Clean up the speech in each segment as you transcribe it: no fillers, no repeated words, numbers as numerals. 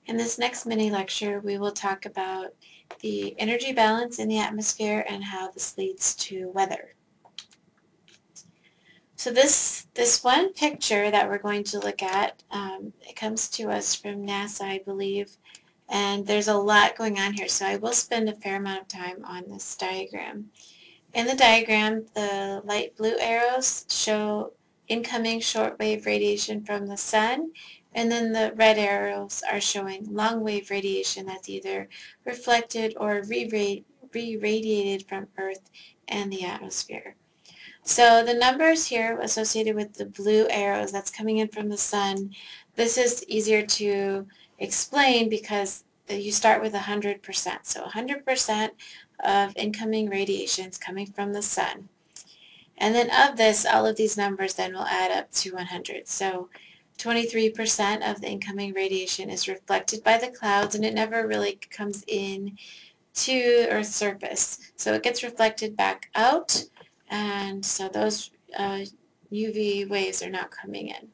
In this next mini lecture, we will talk about the energy balance in the atmosphere and how this leads to weather. So this one picture that we're going to look at, it comes to us from NASA, I believe, and there's a lot going on here, so I will spend a fair amount of time on this diagram. In the diagram, the light blue arrows show incoming shortwave radiation from the sun, and then the red arrows are showing long-wave radiation that's either reflected or re-radiated from Earth and the atmosphere. So the numbers here associated with the blue arrows that's coming in from the sun, this is easier to explain because you start with 100%. So 100% of incoming radiation is coming from the sun. And then of this, all of these numbers then will add up to 100. So 23% of the incoming radiation is reflected by the clouds, and it never really comes in to Earth's surface. So it gets reflected back out, and so those UV waves are not coming in.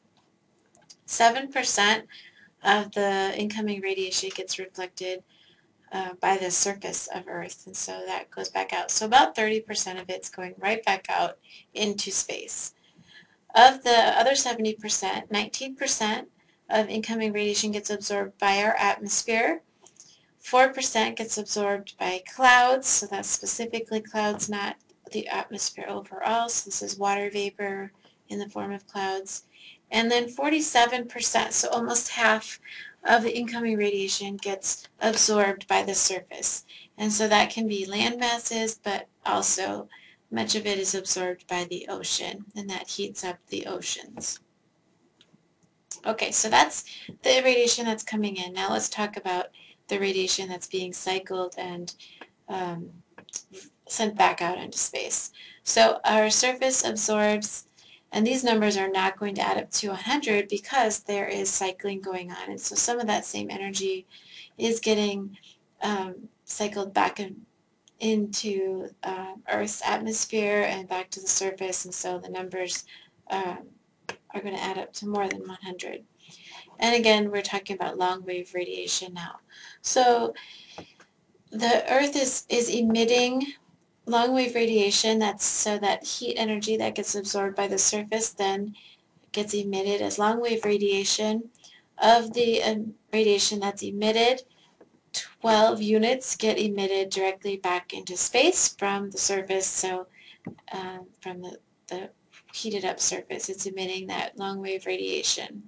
7% of the incoming radiation gets reflected by the surface of Earth, and so that goes back out. So about 30% of it's going right back out into space. Of the other 70%, 19% of incoming radiation gets absorbed by our atmosphere. 4% gets absorbed by clouds, so that's specifically clouds, not the atmosphere overall. So this is water vapor in the form of clouds. And then 47%, so almost half of the incoming radiation gets absorbed by the surface. And so that can be land masses, but also much of it is absorbed by the ocean, and that heats up the oceans. Okay, so that's the radiation that's coming in. Now let's talk about the radiation that's being cycled and sent back out into space. So our surface absorbs, and these numbers are not going to add up to 100 because there is cycling going on. And so some of that same energy is getting cycled back into Earth's atmosphere and back to the surface, and so the numbers are going to add up to more than 100. And again, we're talking about long-wave radiation now. So the Earth is emitting long-wave radiation. That's so that heat energy that gets absorbed by the surface then gets emitted as long-wave radiation. Of the radiation that's emitted, 12 units get emitted directly back into space from the surface. So from the heated up surface, it's emitting that long-wave radiation.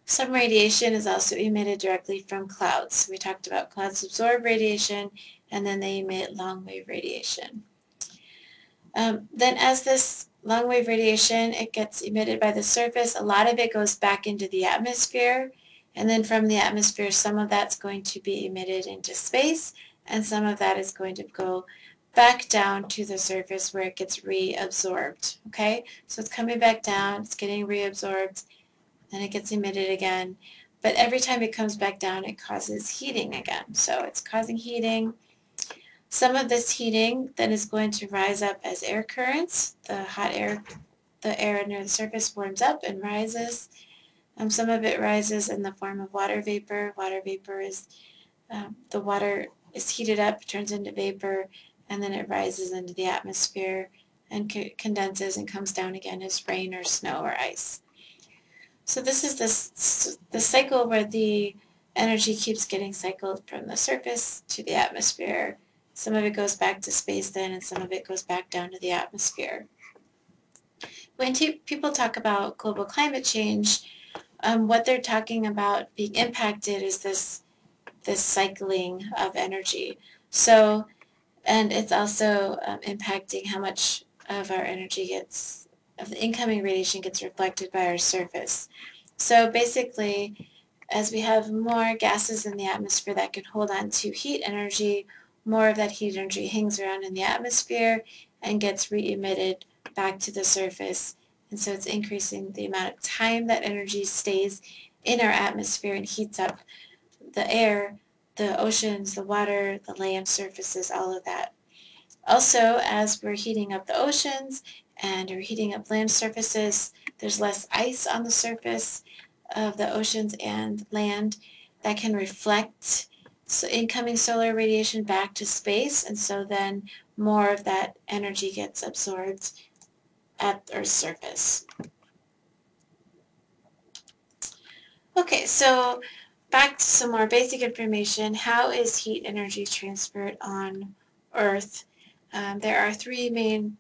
Some radiation is also emitted directly from clouds. We talked about clouds absorb radiation, and then they emit long-wave radiation. Then as this long-wave radiation, it gets emitted by the surface, a lot of it goes back into the atmosphere, and then from the atmosphere, some of that's going to be emitted into space, and some of that is going to go back down to the surface where it gets reabsorbed, okay? So it's coming back down, it's getting reabsorbed, then it gets emitted again, but every time it comes back down, it causes heating again. So it's causing heating. Some of this heating then is going to rise up as air currents. The hot air, the air near the surface warms up and rises. Some of it rises in the form of water vapor. Water vapor is, the water is heated up, turns into vapor, and then it rises into the atmosphere and condenses and comes down again as rain or snow or ice. So this is the cycle where the energy keeps getting cycled from the surface to the atmosphere. Some of it goes back to space then, and some of it goes back down to the atmosphere. When people talk about global climate change, what they're talking about being impacted is this cycling of energy. So, and it's also impacting how much of our energy of the incoming radiation gets reflected by our surface. So basically, as we have more gases in the atmosphere that can hold on to heat energy, more of that heat energy hangs around in the atmosphere and gets re-emitted back to the surface. And so it's increasing the amount of time that energy stays in our atmosphere and heats up the air, the oceans, the water, the land surfaces, all of that. Also, as we're heating up the oceans and we're heating up land surfaces, there's less ice on the surface of the oceans and land, that can reflect incoming solar radiation back to space, and so then more of that energy gets absorbed at Earth's surface. Okay, so back to some more basic information. How is heat energy transferred on Earth? There are three main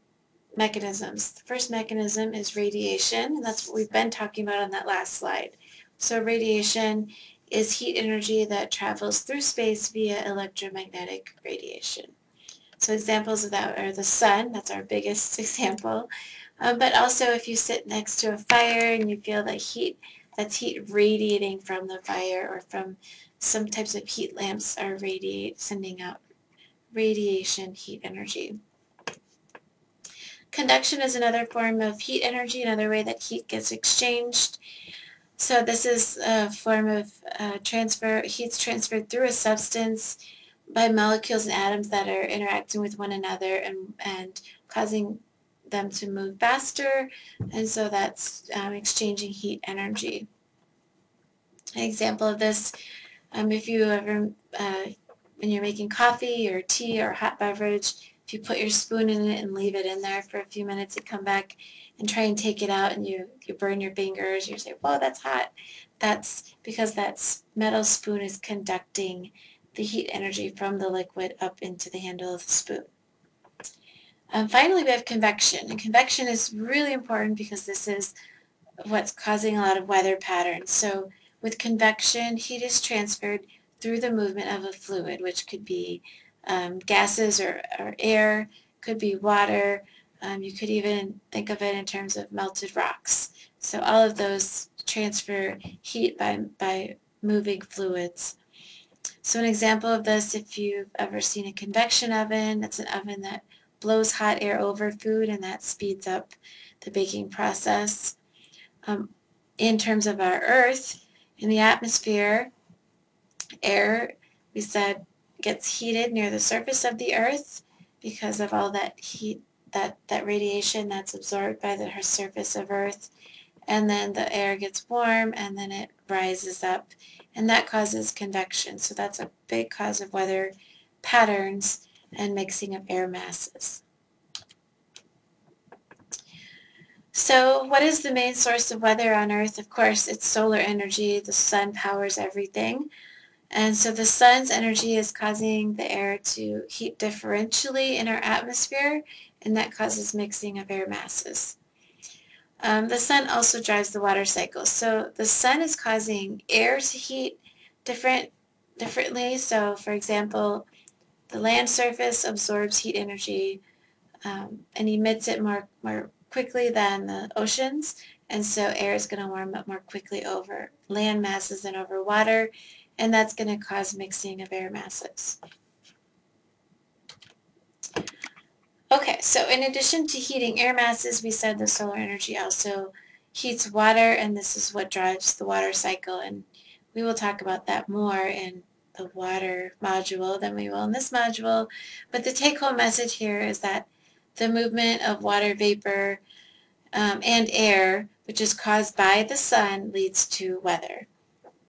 mechanisms. The first mechanism is radiation, and that's what we've been talking about on that last slide. So radiation is heat energy that travels through space via electromagnetic radiation. So examples of that are the sun, that's our biggest example, but also if you sit next to a fire and you feel that heat, that's heat radiating from the fire, or from some types of heat lamps are sending out radiation heat energy. Conduction is another form of heat energy, another way that heat gets exchanged. So this is a form of transfer. Heat's transferred through a substance by molecules and atoms that are interacting with one another and causing them to move faster, and so that's exchanging heat energy. An example of this, if you ever, when you're making coffee or tea or hot beverage, if you put your spoon in it and leave it in there for a few minutes and come back and try and take it out and you burn your fingers, you say, whoa, that's hot. That's because that metal spoon is conducting the heat energy from the liquid up into the handle of the spoon. Finally, we have convection. And convection is really important because this is what's causing a lot of weather patterns. So with convection, heat is transferred through the movement of a fluid, which could be gases or air, could be water. You could even think of it in terms of melted rocks. So all of those transfer heat by moving fluids. So an example of this, if you've ever seen a convection oven, that's an oven that blows hot air over food, and that speeds up the baking process. In terms of our Earth, in the atmosphere, air, we said, gets heated near the surface of the Earth because of all that heat, that radiation that's absorbed by the surface of Earth. And then the air gets warm and then it rises up, and that causes convection. So that's a big cause of weather patterns and mixing of air masses. So what is the main source of weather on Earth? Of course, it's solar energy. The sun powers everything. And so the sun's energy is causing the air to heat differentially in our atmosphere, and that causes mixing of air masses. The sun also drives the water cycle. So the sun is causing air to heat differently. So for example, the land surface absorbs heat energy and emits it more quickly than the oceans, and so air is going to warm up more quickly over land masses than over water, and that's going to cause mixing of air masses. Okay, so in addition to heating air masses, we said the solar energy also heats water, and this is what drives the water cycle, and we will talk about that more in the water module than we will in this module. But the take-home message here is that the movement of water vapor and air, which is caused by the sun, leads to weather.